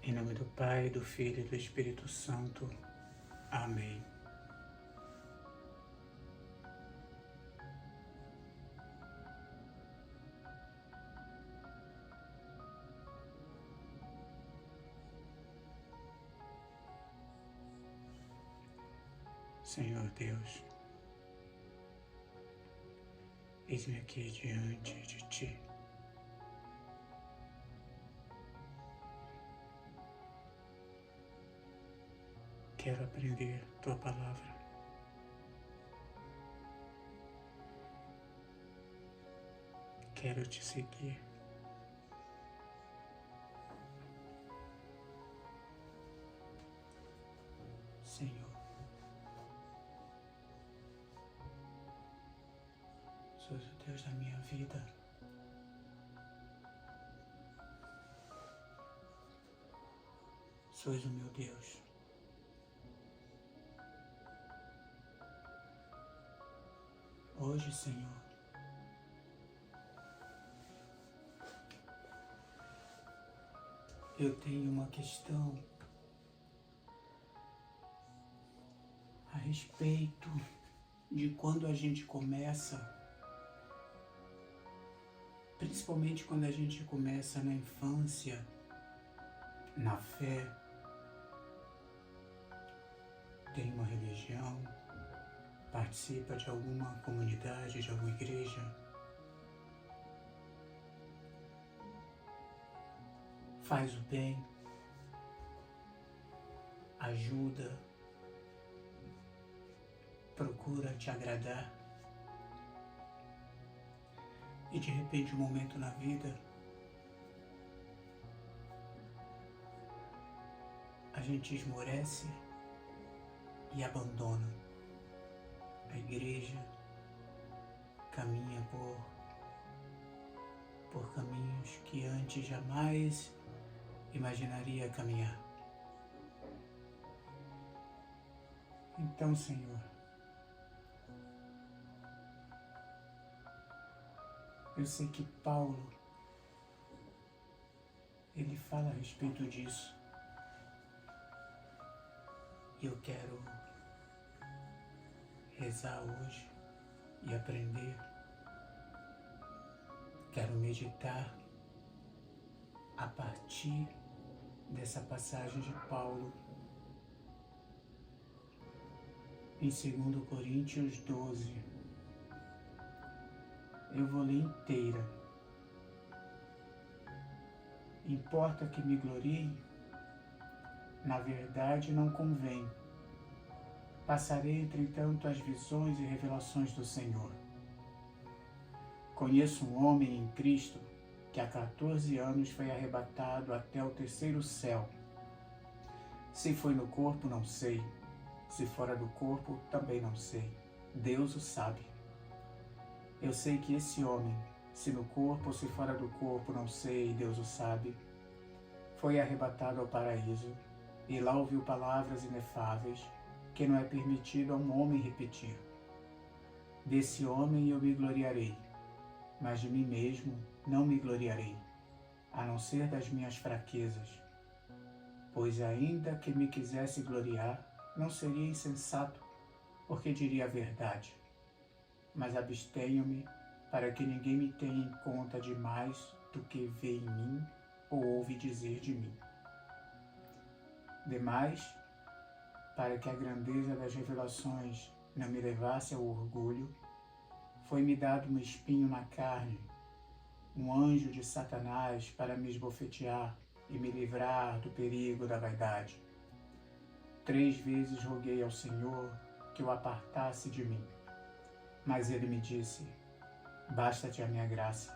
Em nome do Pai, do Filho e do Espírito Santo. Amém. Senhor Deus, eis-me aqui diante de Ti. Quero aprender Tua Palavra. Quero Te seguir. Senhor, sois o Deus da minha vida. Sois o meu Deus. Hoje, Senhor, eu tenho uma questão a respeito de quando a gente começa, principalmente quando a gente começa na infância, na fé, tem uma religião, participa de alguma comunidade, de alguma igreja. Faz o bem, ajuda, procura te agradar. E de repente um momento na vida, a gente esmorece e abandona a igreja, caminha por caminhos que antes jamais imaginaria caminhar. Então, Senhor, eu sei que Paulo, ele fala a respeito disso. E eu quero rezar hoje e aprender. Quero meditar a partir dessa passagem de Paulo em 2 Coríntios 12. Eu vou ler inteira. Importa que me glorie? Na verdade não convém. Passarei, entretanto, as visões e revelações do Senhor. Conheço um homem em Cristo que há 14 anos foi arrebatado até o 3º céu. Se foi no corpo, não sei. Se fora do corpo, também não sei. Deus o sabe. Eu sei que esse homem, se no corpo ou se fora do corpo, não sei, Deus o sabe, foi arrebatado ao paraíso e lá ouviu palavras inefáveis que não é permitido a um homem repetir. Desse homem eu me gloriarei, mas de mim mesmo não me gloriarei, a não ser das minhas fraquezas. Pois ainda que me quisesse gloriar, não seria insensato, porque diria a verdade. Mas abstenho-me para que ninguém me tenha em conta de mais do que vê em mim ou ouve dizer de mim. Demais, para que a grandeza das revelações não me levasse ao orgulho, foi-me dado um espinho na carne, um anjo de Satanás para me esbofetear e me livrar do perigo da vaidade. 3 vezes roguei ao Senhor que o apartasse de mim. Mas ele me disse: basta-te a minha graça,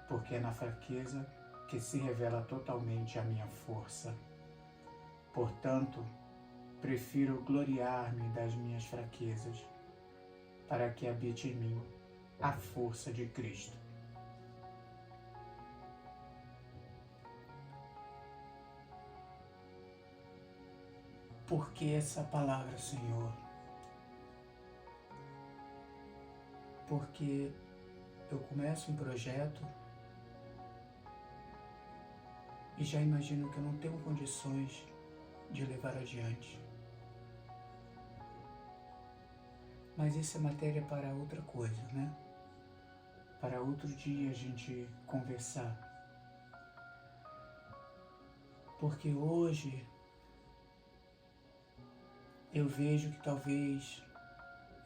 porque é na fraqueza que se revela totalmente a minha força. Portanto, prefiro gloriar-me das minhas fraquezas, para que habite em mim a força de Cristo. Por que essa palavra, Senhor? Porque eu começo um projeto e já imagino que eu não tenho condições de levar adiante. Mas isso é matéria para outra coisa, né? Para outro dia a gente conversar. Porque hoje eu vejo que talvez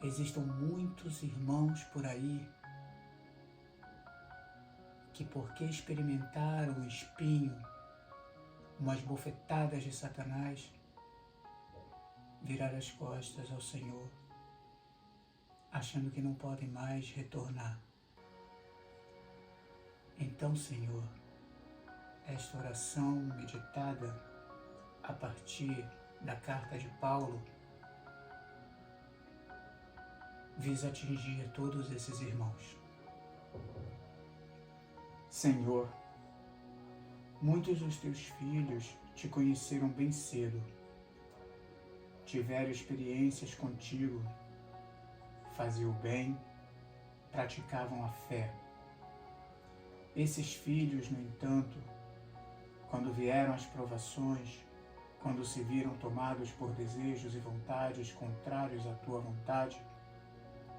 existam muitos irmãos por aí que, porque experimentaram o espinho, umas bofetadas de Satanás, viraram as costas ao Senhor, achando que não podem mais retornar. Então, Senhor, esta oração meditada a partir da carta de Paulo visa atingir todos esses irmãos. Senhor, muitos dos teus filhos te conheceram bem cedo, tiveram experiências contigo, faziam o bem, praticavam a fé. Esses filhos, no entanto, quando vieram as provações, quando se viram tomados por desejos e vontades contrários à tua vontade,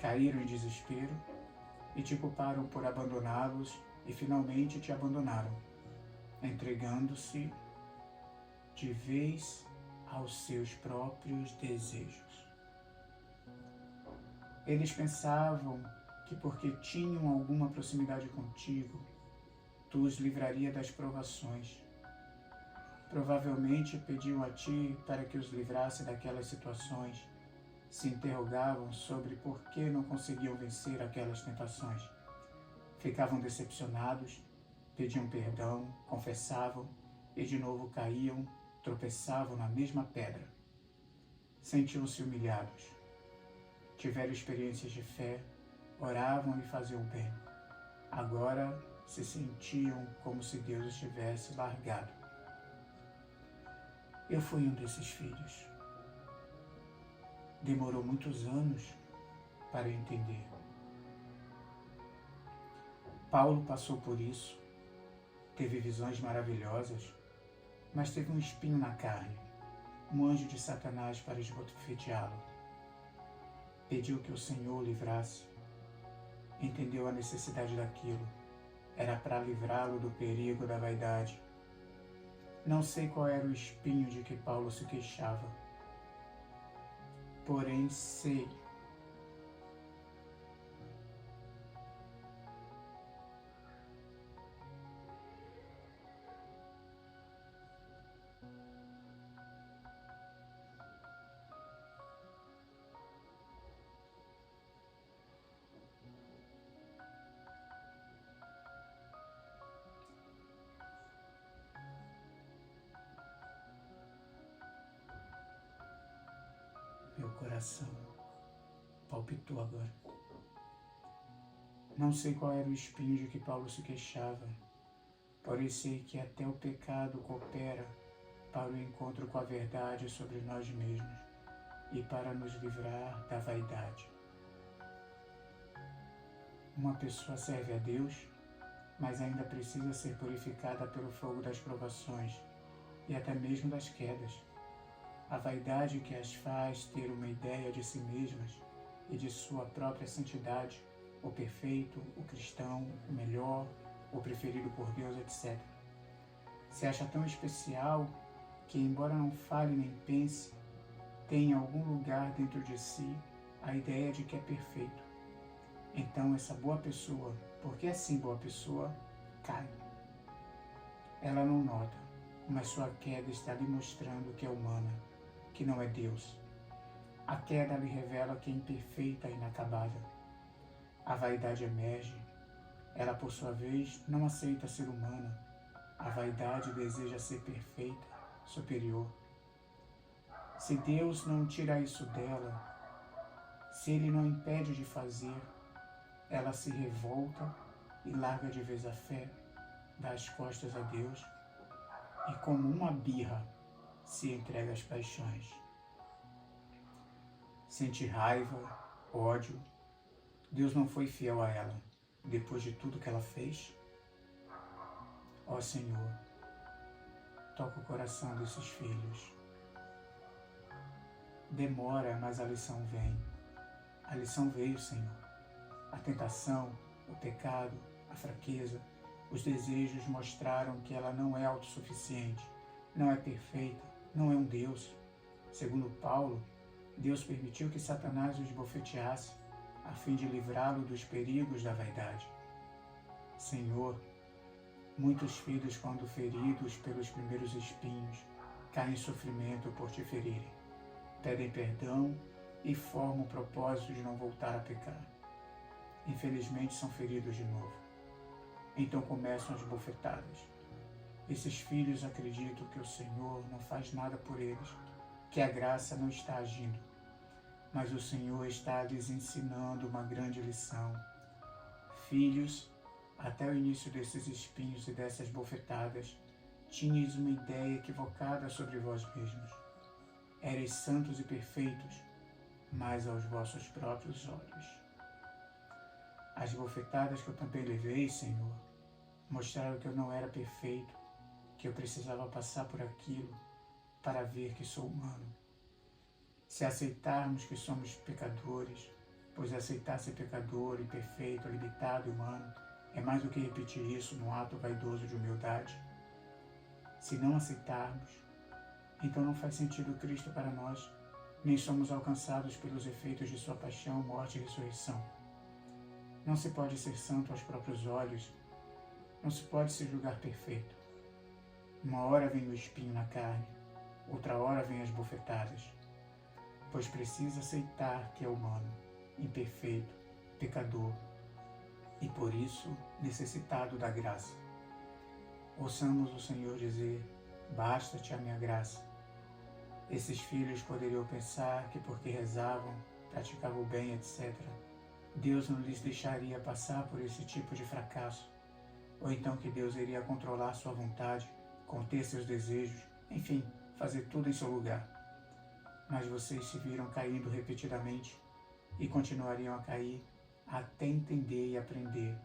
caíram em desespero e te culparam por abandoná-los e finalmente te abandonaram, entregando-se de vez aos seus próprios desejos. Eles pensavam que porque tinham alguma proximidade contigo, tu os livraria das provações. Provavelmente pediam a ti para que os livrasse daquelas situações, se interrogavam sobre por que não conseguiam vencer aquelas tentações. Ficavam decepcionados, pediam perdão, confessavam e de novo caíam, tropeçavam na mesma pedra. Sentiam-se humilhados. Tiveram experiências de fé, oravam e faziam bem. Agora se sentiam como se Deus os tivesse largado. Eu fui um desses filhos. Demorou muitos anos para entender. Paulo passou por isso, teve visões maravilhosas, mas teve um espinho na carne, um anjo de Satanás para esbofeteá-lo. Pediu que o Senhor o livrasse, entendeu a necessidade daquilo, era para livrá-lo do perigo da vaidade. Não sei qual era o espinho de que Paulo se queixava, porém sei meu coração palpitou agora. Não sei qual era o espinho de que Paulo se queixava, porém sei que até o pecado coopera para o encontro com a verdade sobre nós mesmos e para nos livrar da vaidade. Uma pessoa serve a Deus, mas ainda precisa ser purificada pelo fogo das provações e até mesmo das quedas. A vaidade que as faz ter uma ideia de si mesmas e de sua própria santidade, o perfeito, o cristão, o melhor, o preferido por Deus, etc. Se acha tão especial que, embora não fale nem pense, tem em algum lugar dentro de si a ideia de que é perfeito. Então essa boa pessoa, porque assim boa pessoa, cai. Ela não nota, mas sua queda está lhe mostrando que é humana, que não é Deus. A queda lhe revela que é imperfeita e inacabável. A vaidade emerge. Ela, por sua vez, não aceita ser humana. A vaidade deseja ser perfeita, superior. Se Deus não tira isso dela, se Ele não impede de fazer, ela se revolta e larga de vez a fé, dá as costas a Deus e, como uma birra, se entrega às paixões. Sente raiva, ódio. Deus não foi fiel a ela, depois de tudo que ela fez? Ó Senhor, toca o coração desses filhos. Demora, mas a lição vem. A lição veio, Senhor. A tentação, o pecado, a fraqueza, os desejos mostraram que ela não é autossuficiente, não é perfeita, não é um Deus. Segundo Paulo, Deus permitiu que Satanás os bofeteasse, a fim de livrá-lo dos perigos da vaidade. Senhor, muitos filhos, quando feridos pelos primeiros espinhos, caem em sofrimento por te ferirem, pedem perdão e formam o propósito de não voltar a pecar. Infelizmente são feridos de novo. Então começam as bofetadas. Esses filhos acreditam que o Senhor não faz nada por eles, que a graça não está agindo. Mas o Senhor está lhes ensinando uma grande lição. Filhos, até o início desses espinhos e dessas bofetadas, tinhas uma ideia equivocada sobre vós mesmos. Eres santos e perfeitos, mas aos vossos próprios olhos. As bofetadas que eu também levei, Senhor, mostraram que eu não era perfeito, que eu precisava passar por aquilo para ver que sou humano. Se aceitarmos que somos pecadores, pois aceitar ser pecador, imperfeito, limitado e humano é mais do que repetir isso num ato vaidoso de humildade. Se não aceitarmos, então não faz sentido Cristo para nós, nem somos alcançados pelos efeitos de sua paixão, morte e ressurreição. Não se pode ser santo aos próprios olhos, não se pode se julgar perfeito. Uma hora vem o espinho na carne, outra hora vem as bofetadas, pois precisa aceitar que é humano, imperfeito, pecador e por isso necessitado da graça. Ouçamos o Senhor dizer: basta-te a minha graça. Esses filhos poderiam pensar que porque rezavam, praticavam o bem, etc., Deus não lhes deixaria passar por esse tipo de fracasso, ou então que Deus iria controlar sua vontade, conter seus desejos, enfim, fazer tudo em seu lugar. Mas vocês se viram caindo repetidamente e continuariam a cair até entender e aprender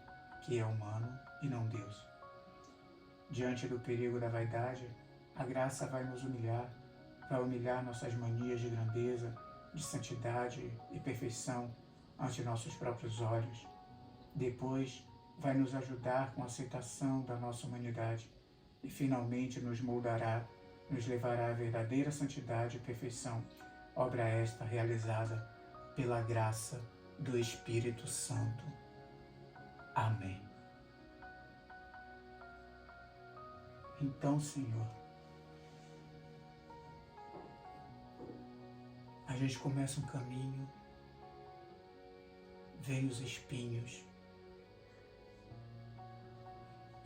que é humano e não Deus. Diante do perigo da vaidade, a graça vai nos humilhar, vai humilhar nossas manias de grandeza, de santidade e perfeição ante nossos próprios olhos. Depois, vai nos ajudar com a aceitação da nossa humanidade e finalmente nos moldará, nos levará à verdadeira santidade e perfeição, obra esta realizada pela graça do Espírito Santo. Amém. Então, Senhor, a gente começa um caminho, vem os espinhos,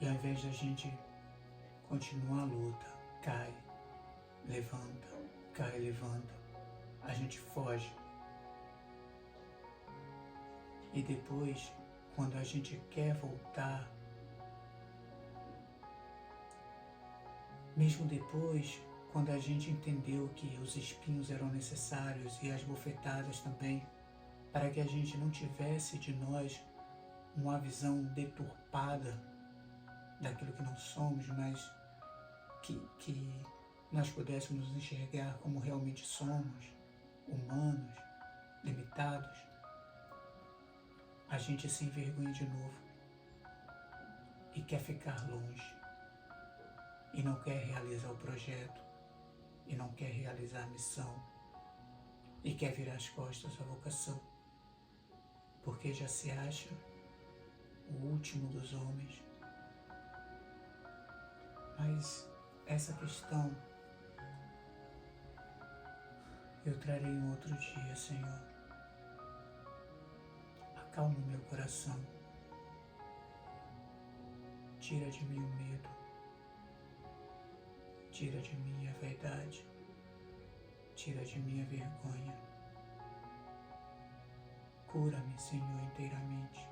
e ao invés da gente continuar a luta, cai, levanta, a gente foge. E depois, quando a gente quer voltar, mesmo depois, quando a gente entendeu que os espinhos eram necessários e as bofetadas também, para que a gente não tivesse de nós uma visão deturpada daquilo que não somos, mas que nós pudéssemos nos enxergar como realmente somos, humanos, limitados, a gente se envergonha de novo e quer ficar longe, e não quer realizar o projeto, e não quer realizar a missão, e quer virar as costas à vocação, porque já se acha o último dos homens. Mas essa questão eu trarei em outro dia, Senhor. Acalma o meu coração. Tira de mim o medo. Tira de mim a vaidade. Tira de mim a vergonha. Cura-me, Senhor, inteiramente.